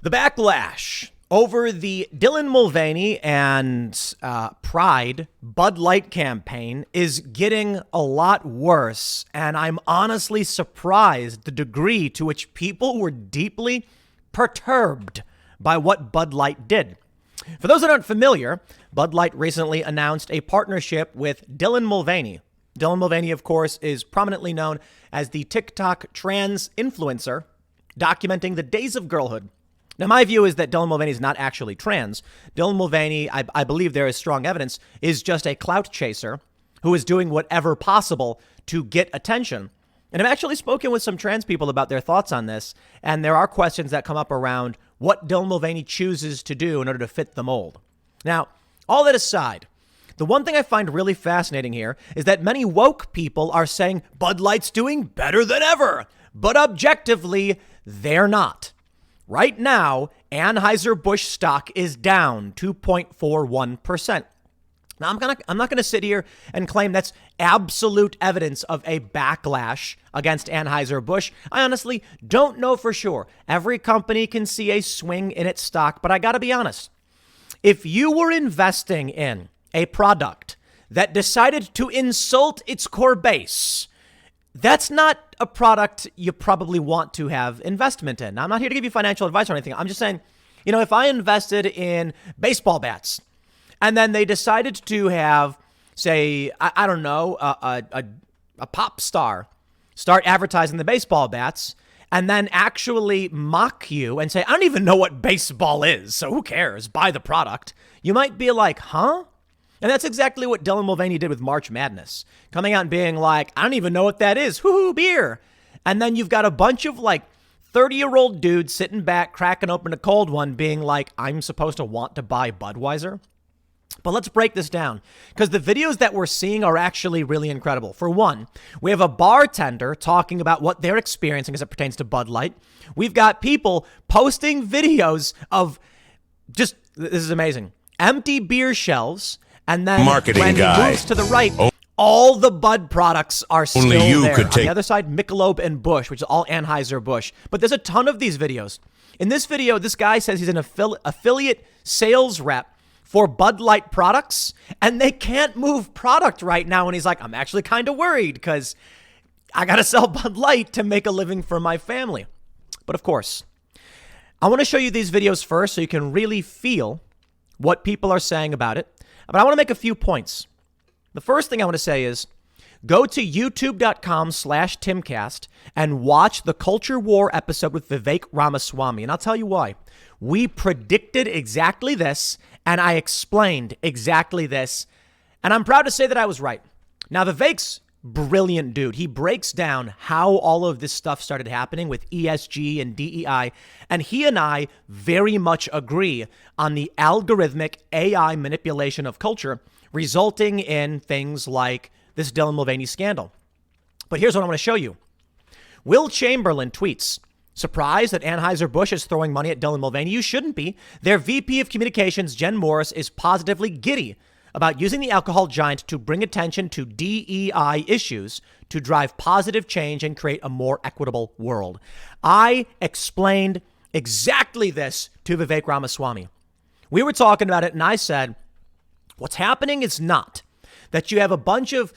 The backlash over the Dylan Mulvaney and Pride Bud Light campaign is getting a lot worse, and I'm honestly surprised the degree to which people were deeply perturbed by what Bud Light did. For those that aren't familiar, Bud Light recently announced a partnership with Dylan Mulvaney. Dylan Mulvaney, of course, is prominently known as the TikTok trans influencer documenting the days of girlhood. Now, my view is that Dylan Mulvaney is not actually trans. Dylan Mulvaney, I believe there is strong evidence, is just a clout chaser who is doing whatever possible to get attention. And I've actually spoken with some trans people about their thoughts on this, and there are questions that come up around what Dylan Mulvaney chooses to do in order to fit the mold. Now, all that aside, the one thing I find really fascinating here is that many woke people are saying Bud Light's doing better than ever, but objectively, they're not. Right now, Anheuser-Busch stock is down 2.41%. Now, I'm not going to sit here and claim that's absolute evidence of a backlash against Anheuser-Busch. I honestly don't know for sure. Every company can see a swing in its stock, but I got to be honest. If you were investing in a product that decided to insult its core base, that's not a product you probably want to have investment in. Now, I'm not here to give you financial advice or anything. I'm just saying, if I invested in baseball bats and then they decided to have, say, I don't know, a pop star start advertising the baseball bats and then actually mock you and say, I don't even know what baseball is, so who cares? Buy the product. You might be like, huh? And that's exactly what Dylan Mulvaney did with March Madness, coming out and being like, I don't even know what that is. Woohoo, beer. And then you've got a bunch of 30-year-old dudes sitting back, cracking open a cold one, being like, I'm supposed to want to buy Budweiser. But let's break this down, because the videos that we're seeing are actually really incredible. For one, we have a bartender talking about what they're experiencing as it pertains to Bud Light. We've got people posting videos of this is amazing, empty beer shelves. And then Marketing when guy. he moves to the right, all the Bud products are still Only you there. could On take- the other side, Michelob and Busch, which is all Anheuser-Busch. But there's a ton of these videos. In this video, this guy says he's an affiliate sales rep for Bud Light products, and they can't move product right now. And he's like, I'm actually kind of worried because I got to sell Bud Light to make a living for my family. But of course, I want to show you these videos first so you can really feel what people are saying about it. But I want to make a few points. The first thing I want to say is go to youtube.com/Timcast and watch the Culture War episode with Vivek Ramaswamy. And I'll tell you why. We predicted exactly this, and I explained exactly this. And I'm proud to say that I was right. Now, Vivek's brilliant dude. He breaks down how all of this stuff started happening with ESG and DEI. And he and I very much agree on the algorithmic AI manipulation of culture, resulting in things like this Dylan Mulvaney scandal. But here's what I want to show you. Will Chamberlain tweets, surprised that Anheuser-Busch is throwing money at Dylan Mulvaney? You shouldn't be. Their VP of Communications, Jen Morris, is positively giddy about using the alcohol giant to bring attention to DEI issues to drive positive change and create a more equitable world. I explained exactly this to Vivek Ramaswamy. We were talking about it, and I said, what's happening is not that you have a bunch of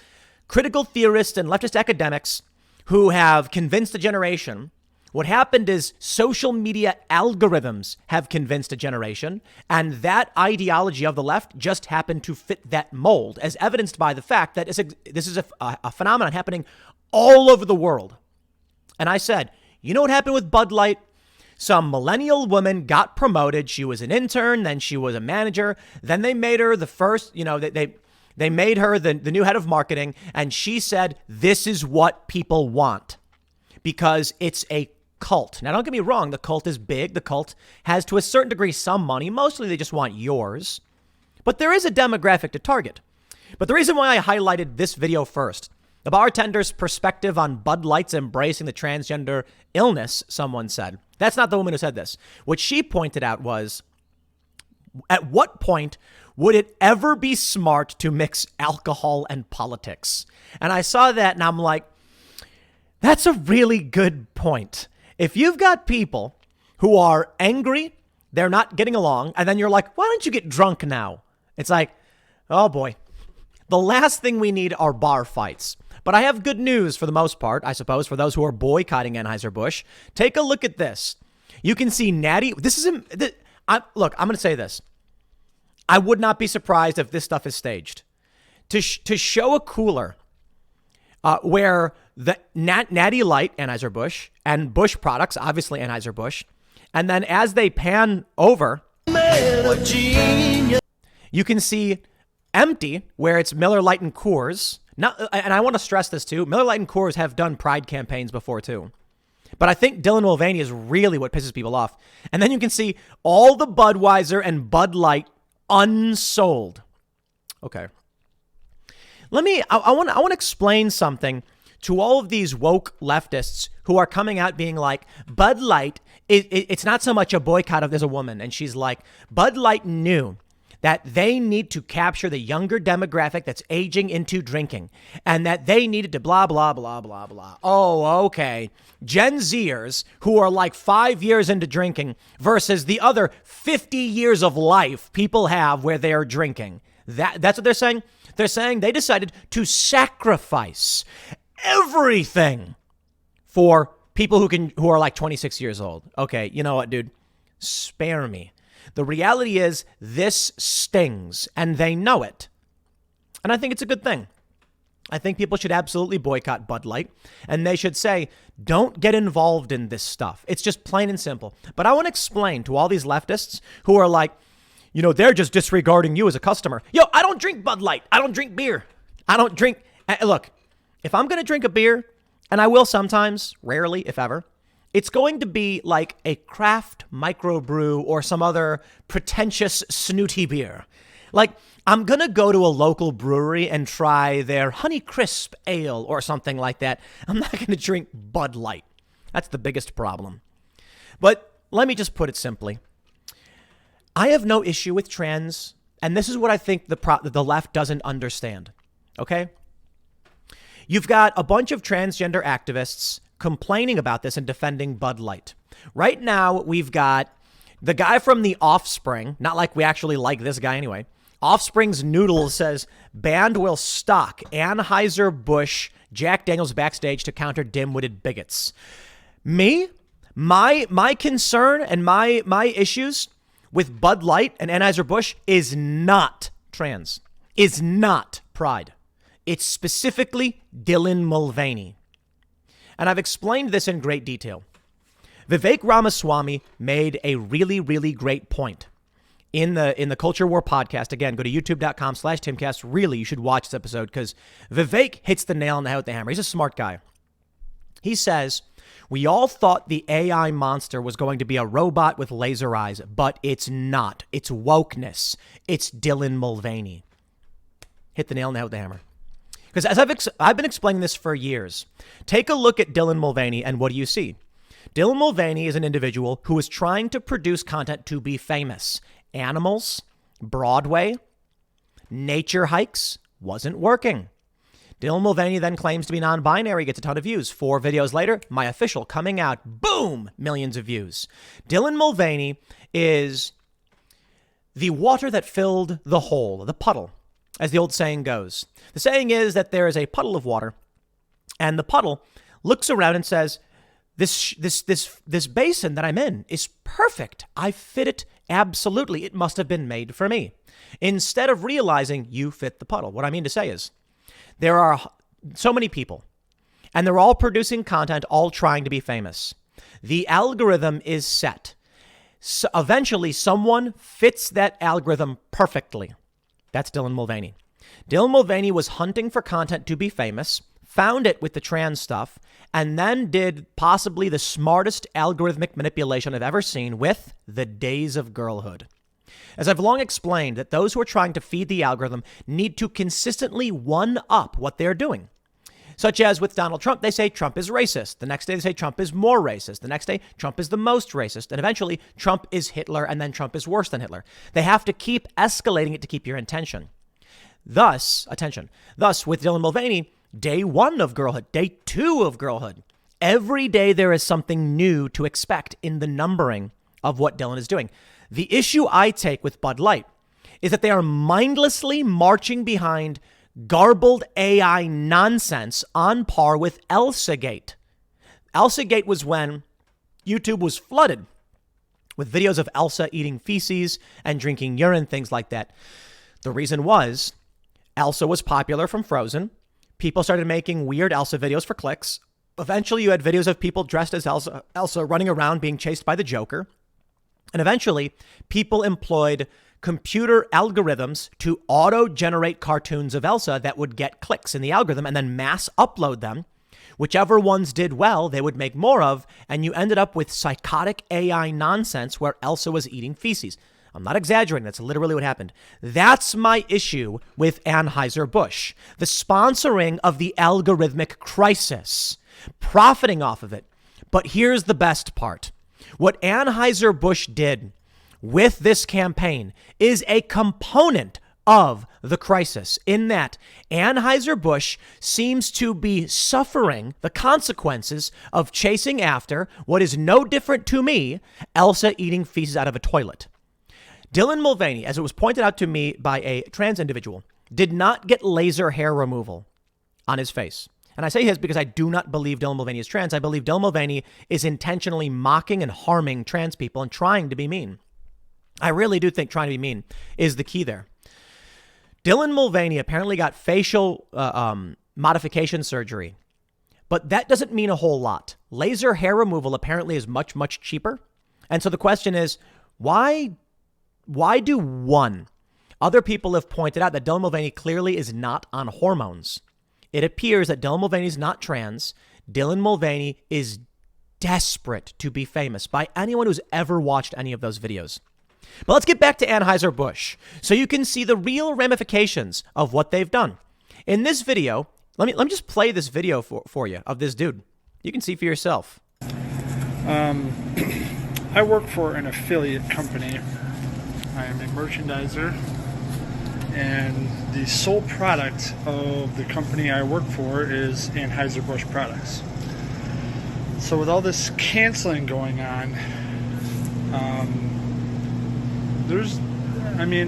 critical theorists and leftist academics who have convinced a generation. What happened is social media algorithms have convinced a generation, and that ideology of the left just happened to fit that mold, as evidenced by the fact that this is a phenomenon happening all over the world. And I said, you know what happened with Bud Light? Some millennial woman got promoted. She was an intern, then she was a manager. Then they made her the first, they made her the new head of marketing, and she said, this is what people want because it's a cult. Now, don't get me wrong. The cult is big. The cult has, to a certain degree, some money. Mostly they just want yours. But there is a demographic to target. But the reason why I highlighted this video first, the bartender's perspective on Bud Light's embracing the transgender illness, someone said. That's not the woman who said this. What she pointed out was, at what point would it ever be smart to mix alcohol and politics? And I saw that and I'm like, that's a really good point. If you've got people who are angry, they're not getting along, and then you're like, why don't you get drunk now? It's like, oh boy. The last thing we need are bar fights. But I have good news for the most part, I suppose, for those who are boycotting Anheuser-Busch. Take a look at this. You can see Natty. Look, I'm going to say this. I would not be surprised if this stuff is staged. To show a cooler where the Natty Light, Anheuser-Busch, and Busch products, obviously Anheuser-Busch, and then as they pan over, you can see empty, where it's Miller Lite and Coors. And I want to stress this too. Miller Lite and Coors have done Pride campaigns before too. But I think Dylan Mulvaney is really what pisses people off. And then you can see all the Budweiser and Bud Light unsold. Okay. I want to explain something to all of these woke leftists who are coming out being like, Bud Light, it's not so much a boycott of, there's a woman, and she's like, Bud Light knew that they need to capture the younger demographic that's aging into drinking, and that they needed to blah, blah, blah, blah, blah. Oh, okay. Gen Zers who are like 5 years into drinking versus the other 50 years of life people have where they're drinking. That's what they're saying. They're saying they decided to sacrifice everything for people who are like 26 years old. Okay, you know what, dude? Spare me. The reality is this stings, and they know it. And I think it's a good thing. I think people should absolutely boycott Bud Light, and they should say, don't get involved in this stuff. It's just plain and simple. But I want to explain to all these leftists who are like, they're just disregarding you as a customer. Yo, I don't drink Bud Light. I don't drink beer. I don't drink. Look, if I'm going to drink a beer, and I will sometimes, rarely, if ever, it's going to be like a craft microbrew or some other pretentious snooty beer. Like, I'm going to go to a local brewery and try their Honey Crisp Ale or something like that. I'm not going to drink Bud Light. That's the biggest problem. But let me just put it simply. I have no issue with trans, and this is what I think the left doesn't understand, okay? You've got a bunch of transgender activists complaining about this and defending Bud Light. Right now, we've got the guy from The Offspring, not like we actually like this guy anyway. Offspring's Noodle says, band will stock Anheuser-Busch Jack Daniels backstage to counter dim-witted bigots. Me? My concern and my issues with Bud Light and Anheuser-Busch is not trans, is not pride. It's specifically Dylan Mulvaney. And I've explained this in great detail. Vivek Ramaswamy made a really, really great point in the Culture War podcast. Again, go to youtube.com/Timcast. Really, you should watch this episode because Vivek hits the nail on the head with the hammer. He's a smart guy. He says, we all thought the AI monster was going to be a robot with laser eyes, but it's not. It's wokeness. It's Dylan Mulvaney. Hit the nail on the head with the hammer. Because as I've been explaining this for years, take a look at Dylan Mulvaney and what do you see? Dylan Mulvaney is an individual who is trying to produce content to be famous. Animals, Broadway, nature hikes, wasn't working. Dylan Mulvaney then claims to be non-binary, gets a ton of views. 4 videos later, my official coming out, boom, millions of views. Dylan Mulvaney is the water that filled the hole, the puddle, as the old saying goes. The saying is that there is a puddle of water, and the puddle looks around and says, this basin that I'm in is perfect. I fit it absolutely. It must have been made for me. Instead of realizing you fit the puddle. What I mean to say is there are so many people, and they're all producing content, all trying to be famous. The algorithm is set. So eventually, someone fits that algorithm perfectly. That's Dylan Mulvaney. Dylan Mulvaney was hunting for content to be famous, found it with the trans stuff, and then did possibly the smartest algorithmic manipulation I've ever seen with the days of girlhood. As I've long explained, that those who are trying to feed the algorithm need to consistently one-up what they're doing. Such as with Donald Trump, they say Trump is racist. The next day they say Trump is more racist. The next day, Trump is the most racist. And eventually, Trump is Hitler, and then Trump is worse than Hitler. They have to keep escalating it to keep your attention. Thus, with Dylan Mulvaney, day 1 of girlhood, day 2 of girlhood. Every day there is something new to expect in the numbering of what Dylan is doing. The issue I take with Bud Light is that they are mindlessly marching behind garbled AI nonsense on par with ElsaGate. ElsaGate was when YouTube was flooded with videos of Elsa eating feces and drinking urine, things like that. The reason was Elsa was popular from Frozen. People started making weird Elsa videos for clicks. Eventually, you had videos of people dressed as Elsa running around being chased by the Joker. And eventually, people employed computer algorithms to auto-generate cartoons of Elsa that would get clicks in the algorithm and then mass upload them. Whichever ones did well, they would make more of, and you ended up with psychotic AI nonsense where Elsa was eating feces. I'm not exaggerating. That's literally what happened. That's my issue with Anheuser-Busch. The sponsoring of the algorithmic crisis, profiting off of it. But here's the best part. What Anheuser-Busch did with this campaign is a component of the crisis, in that Anheuser-Busch seems to be suffering the consequences of chasing after what is no different to me, Elsa eating feces out of a toilet. Dylan Mulvaney, as it was pointed out to me by a trans individual, did not get laser hair removal on his face. And I say his because I do not believe Dylan Mulvaney is trans. I believe Dylan Mulvaney is intentionally mocking and harming trans people and trying to be mean. I really do think trying to be mean is the key there. Dylan Mulvaney apparently got facial modification surgery, but that doesn't mean a whole lot. Laser hair removal apparently is much, much cheaper. And so the question is, why do one? Other people have pointed out that Dylan Mulvaney clearly is not on hormones. It appears that Dylan Mulvaney is not trans. Dylan Mulvaney is desperate to be famous by anyone who's ever watched any of those videos. But let's get back to Anheuser-Busch so you can see the real ramifications of what they've done. In this video, let me just play this video for you of this dude. You can see for yourself. I work for an affiliate company. I am a merchandiser, and the sole product of the company I work for is Anheuser-Busch products. So with all this canceling going on,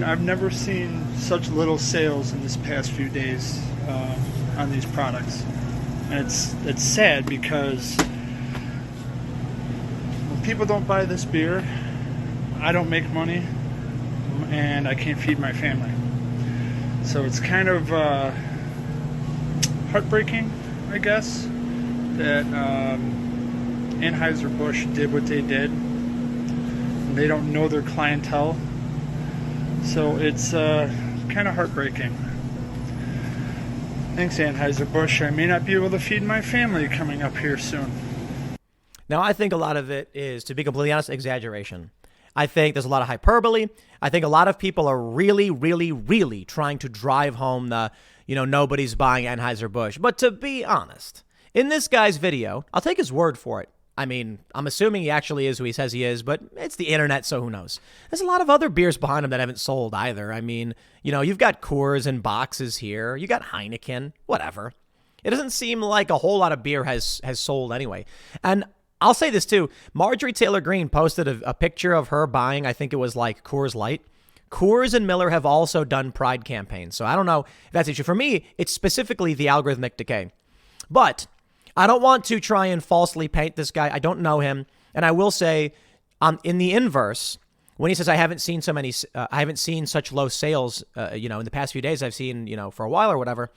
I've never seen such little sales in this past few days on these products. And it's sad because when people don't buy this beer, I don't make money and I can't feed my family. So it's kind of heartbreaking, I guess, that Anheuser-Busch did what they did. They don't know their clientele. So it's kind of heartbreaking. Thanks, Anheuser-Busch. I may not be able to feed my family coming up here soon. Now, I think a lot of it is, to be completely honest, exaggeration. I think there's a lot of hyperbole. I think a lot of people are really, really, really trying to drive home the, nobody's buying Anheuser-Busch. But to be honest, in this guy's video, I'll take his word for it. I mean, I'm assuming he actually is who he says he is, but it's the internet, so who knows? There's a lot of other beers behind him that haven't sold either. I mean, you've got Coors in boxes here. You got Heineken, whatever. It doesn't seem like a whole lot of beer has sold anyway. And I'll say this too. Marjorie Taylor Greene posted a picture of her buying, I think it was like Coors Light. Coors and Miller have also done Pride campaigns. So I don't know if that's the issue. For me, it's specifically the algorithmic decay. But I don't want to try and falsely paint this guy. I don't know him. And I will say, in the inverse, when he says, I haven't seen such low sales, in the past few days, I've seen, for a while or whatever,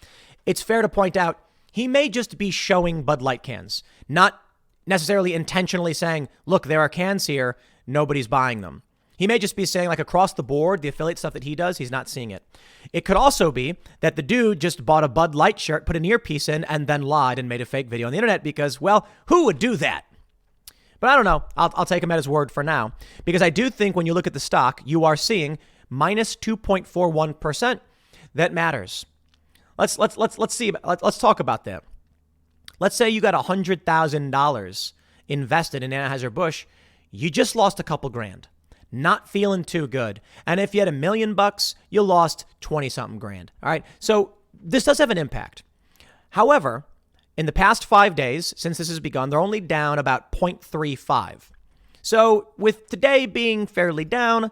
it's fair to point out he may just be showing Bud Light cans, not necessarily intentionally saying, look, there are cans here, nobody's buying them. He may just be saying, like, across the board, the affiliate stuff that he does, he's not seeing it. It could also be that the dude just bought a Bud Light shirt, put an earpiece in, and then lied and made a fake video on the internet because, well, who would do that? But I don't know. I'll take him at his word for now, because I do think when you look at the stock, you are seeing minus 2.41%. That matters. Let's see. Let's talk about that. Let's say you got $100,000 invested in Anheuser-Busch. You just lost a couple grand. Not feeling too good. And if you had $1 million, you lost 20-something grand. All right. So this does have an impact. However, in the past 5 days, since this has begun, they're only down about 0.35. So with today being fairly down,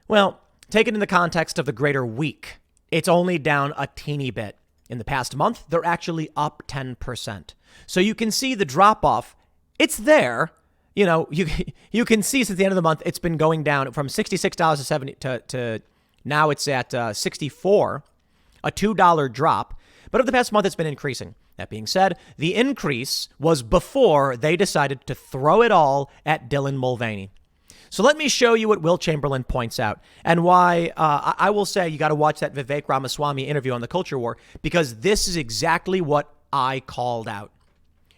well, taken in the context of the greater week, it's only down a teeny bit. In the past month, they're actually up 10%. So you can see the drop off. It's there. You know, you can see since the end of the month, it's been going down from $66 to now it's at 64, a $2 drop. But over the past month, it's been increasing. That being said, the increase was before they decided to throw it all at Dylan Mulvaney. So let me show you what Will Chamberlain points out and why I will say you got to watch that Vivek Ramaswamy interview on the culture war, because this is exactly what I called out.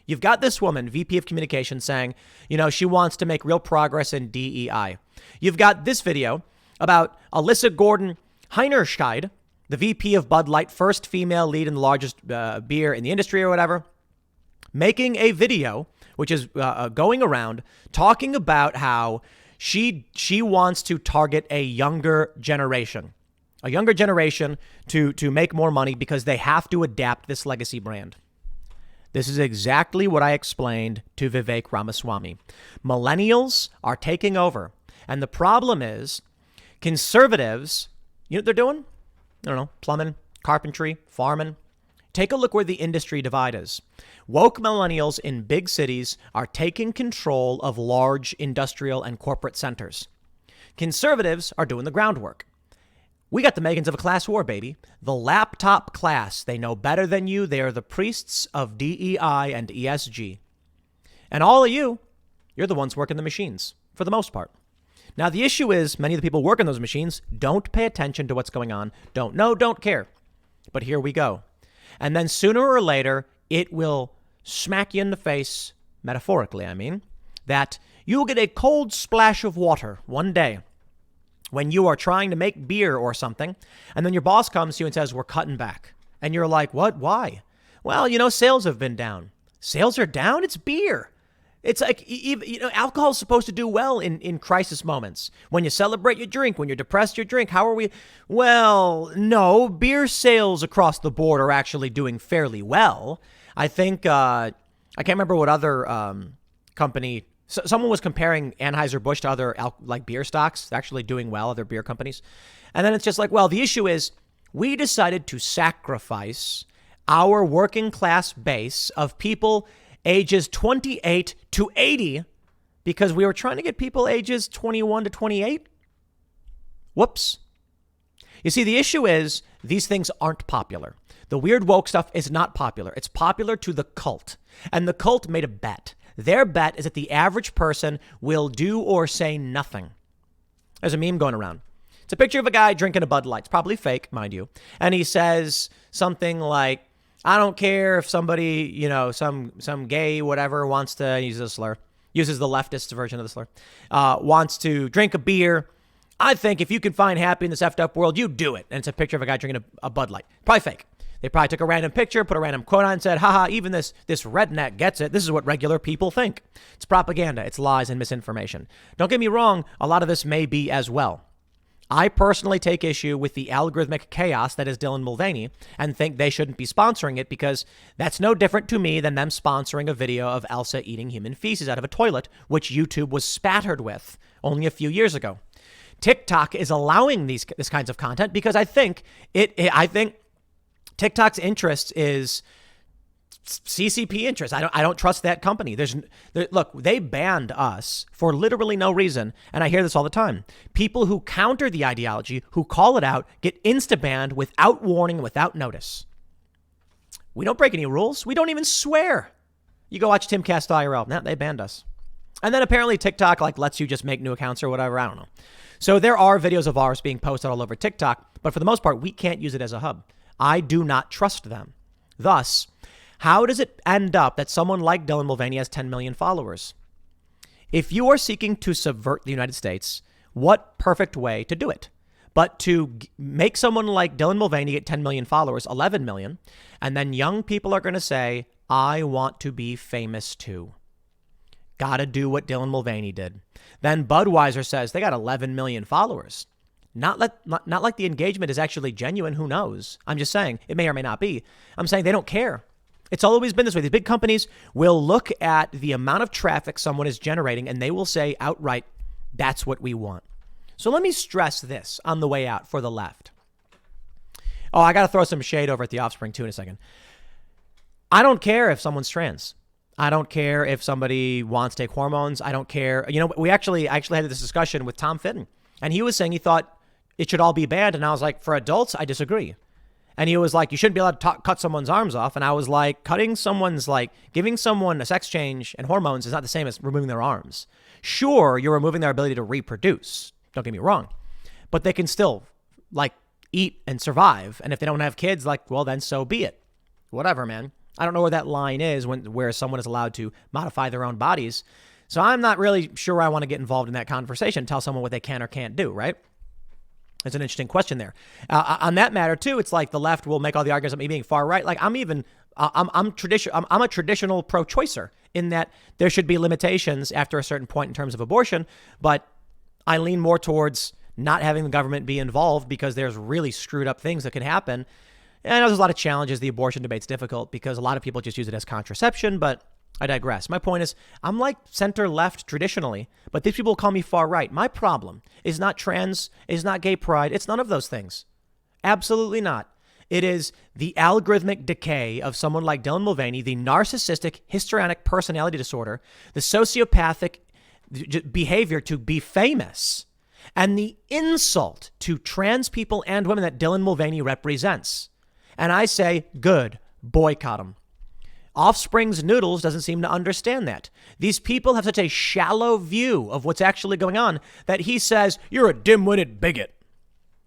You've got this woman, VP of Communications, saying, you know, she wants to make real progress in DEI. You've got this video about Alyssa Gordon Heinerscheid, the VP of Bud Light, first female lead in the largest beer in the industry or whatever, making a video which is going around talking about how she wants to target a younger generation to make more money because they have to adapt this legacy brand. This is exactly what I explained to Vivek Ramaswamy. Millennials are taking over. And the problem is conservatives, you know what they're doing? I don't know, plumbing, carpentry, farming. Take a look where the industry divide is. Woke millennials in big cities are taking control of large industrial and corporate centers. Conservatives are doing the groundwork. We got the makings of a class war, baby. The laptop class. They know better than you. They are the priests of DEI and ESG. And all of you, you're the ones working the machines, for the most part. Now, the issue is many of the people working those machines don't pay attention to what's going on, don't know, don't care. But here we go. And then sooner or later, it will smack you in the face, metaphorically, I mean, that you'll get a cold splash of water one day when you are trying to make beer or something, and then your boss comes to you and says, we're cutting back. And you're like, what? Why? Well, you know, sales have been down. Sales are down? It's beer. It's like, you know, alcohol is supposed to do well in crisis moments. When you celebrate, you drink. When you're depressed, you drink. How are we? Well, no, beer sales across the board are actually doing fairly well. I think, I can't remember what other company, someone was comparing Anheuser-Busch to other like beer stocks, actually doing well, other beer companies. And then it's just like, well, the issue is we decided to sacrifice our working class base of people ages 28 to 80 because we were trying to get people ages 21 to 28. Whoops. You see, the issue is these things aren't popular. The weird woke stuff is not popular. It's popular to the cult. And the cult made a bet. Their bet is that the average person will do or say nothing. There's a meme going around. It's a picture of a guy drinking a Bud Light. It's probably fake, mind you. And he says something like, I don't care if somebody, you know, some gay whatever wants to use a slur, uses the leftist version of the slur, wants to drink a beer. I think if you can find happy in this effed up world, you do it. And it's a picture of a guy drinking a Bud Light. Probably fake. They probably took a random picture, put a random quote on and said, haha, even this redneck gets it. This is what regular people think. It's propaganda. It's lies and misinformation. Don't get me wrong. A lot of this may be as well. I personally take issue with the algorithmic chaos that is Dylan Mulvaney and think they shouldn't be sponsoring it because that's no different to me than them sponsoring a video of Elsa eating human feces out of a toilet, which YouTube was spattered with only a few years ago. TikTok is allowing this kinds of content because I think TikTok's interest is CCP interest. I don't trust that company. Look, they banned us for literally no reason. And I hear this all the time. People who counter the ideology, who call it out, get insta-banned without warning, without notice. We don't break any rules. We don't even swear. You go watch Timcast IRL. Nah, they banned us. And then apparently TikTok lets you just make new accounts or whatever. I don't know. So there are videos of ours being posted all over TikTok, but for the most part, we can't use it as a hub. I do not trust them. Thus, how does it end up that someone like Dylan Mulvaney has 10 million followers? If you are seeking to subvert the United States, what perfect way to do it? But to make someone like Dylan Mulvaney get 10 million followers, 11 million, and then young people are going to say, I want to be famous too. Got to do what Dylan Mulvaney did. Then Budweiser says they got 11 million followers. Not like the engagement is actually genuine. Who knows? I'm just saying it may or may not be. I'm saying they don't care. It's always been this way. These big companies will look at the amount of traffic someone is generating and they will say outright, that's what we want. So let me stress this on the way out for the left. Oh, I got to throw some shade over at the Offspring too in a second. I don't care if someone's trans. I don't care if somebody wants to take hormones. I don't care. You know, I actually had this discussion with Tom Fitton, and he was saying he thought it should all be banned. And I was like, for adults, I disagree. And he was like, you shouldn't be allowed to cut someone's arms off. And I was like, giving someone a sex change and hormones is not the same as removing their arms. Sure, you're removing their ability to reproduce. Don't get me wrong. But they can still eat and survive. And if they don't have kids, well, then so be it. Whatever, man. I don't know where that line is where someone is allowed to modify their own bodies. So I'm not really sure I want to get involved in that conversation, tell someone what they can or can't do, right? It's an interesting question there. On that matter, too, it's like the left will make all the arguments about me being far right. I'm a traditional pro-choicer in that there should be limitations after a certain point in terms of abortion, but I lean more towards not having the government be involved because there's really screwed up things that can happen. And I know there's a lot of challenges. The abortion debate's difficult because a lot of people just use it as contraception, but I digress. My point is, I'm like center left traditionally, but these people call me far right. My problem is not trans, is not gay pride. It's none of those things. Absolutely not. It is the algorithmic decay of someone like Dylan Mulvaney, the narcissistic histrionic personality disorder, the sociopathic behavior to be famous, and the insult to trans people and women that Dylan Mulvaney represents. And I say, good, boycott them. Offspring's Noodles doesn't seem to understand that. These people have such a shallow view of what's actually going on that he says, you're a dim-witted bigot.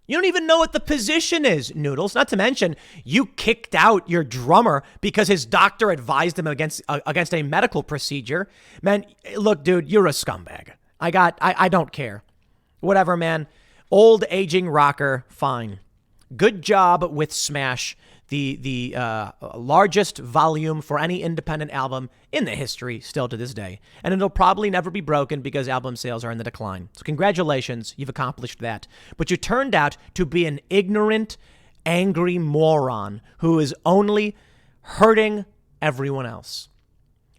You don't even know what the position is, Noodles. Not to mention, you kicked out your drummer because his doctor advised him against a medical procedure. Man, look, dude, you're a scumbag. I don't care. Whatever, man. Old aging rocker, fine. Good job with Smash, the largest volume for any independent album in the history still to this day. And it'll probably never be broken because album sales are in the decline. So congratulations, you've accomplished that. But you turned out to be an ignorant, angry moron who is only hurting everyone else.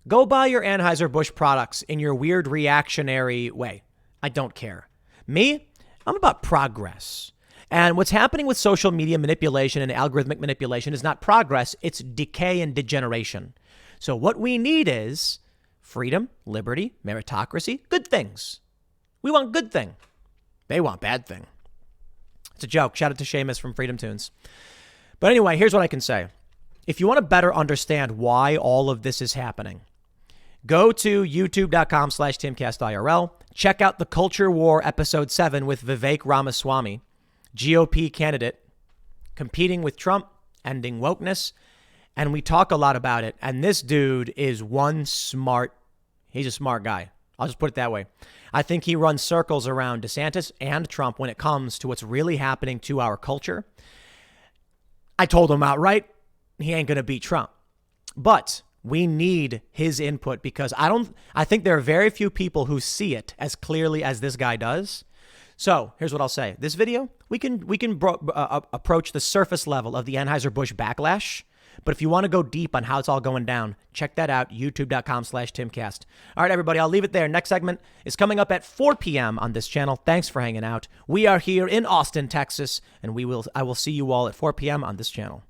Go buy your Anheuser-Busch products in your weird reactionary way. I don't care. Me, I'm about progress. And what's happening with social media manipulation and algorithmic manipulation is not progress, it's decay and degeneration. So what we need is freedom, liberty, meritocracy, good things. We want good thing. They want bad thing. It's a joke. Shout out to Seamus from Freedom Tunes. But anyway, here's what I can say. If you want to better understand why all of this is happening, go to youtube.com/TimcastIRL. Check out the Culture War episode 7 with Vivek Ramaswamy, GOP candidate, competing with Trump, ending wokeness. And we talk a lot about it. And this dude is he's a smart guy. I'll just put it that way. I think he runs circles around DeSantis and Trump when it comes to what's really happening to our culture. I told him outright, he ain't going to beat Trump. But we need his input because I think there are very few people who see it as clearly as this guy does. So here's what I'll say. This video, we can approach the surface level of the Anheuser-Busch backlash. But if you want to go deep on how it's all going down, check that out, youtube.com/Timcast. All right, everybody, I'll leave it there. Next segment is coming up at 4 p.m. on this channel. Thanks for hanging out. We are here in Austin, Texas, and I will see you all at 4 p.m. on this channel.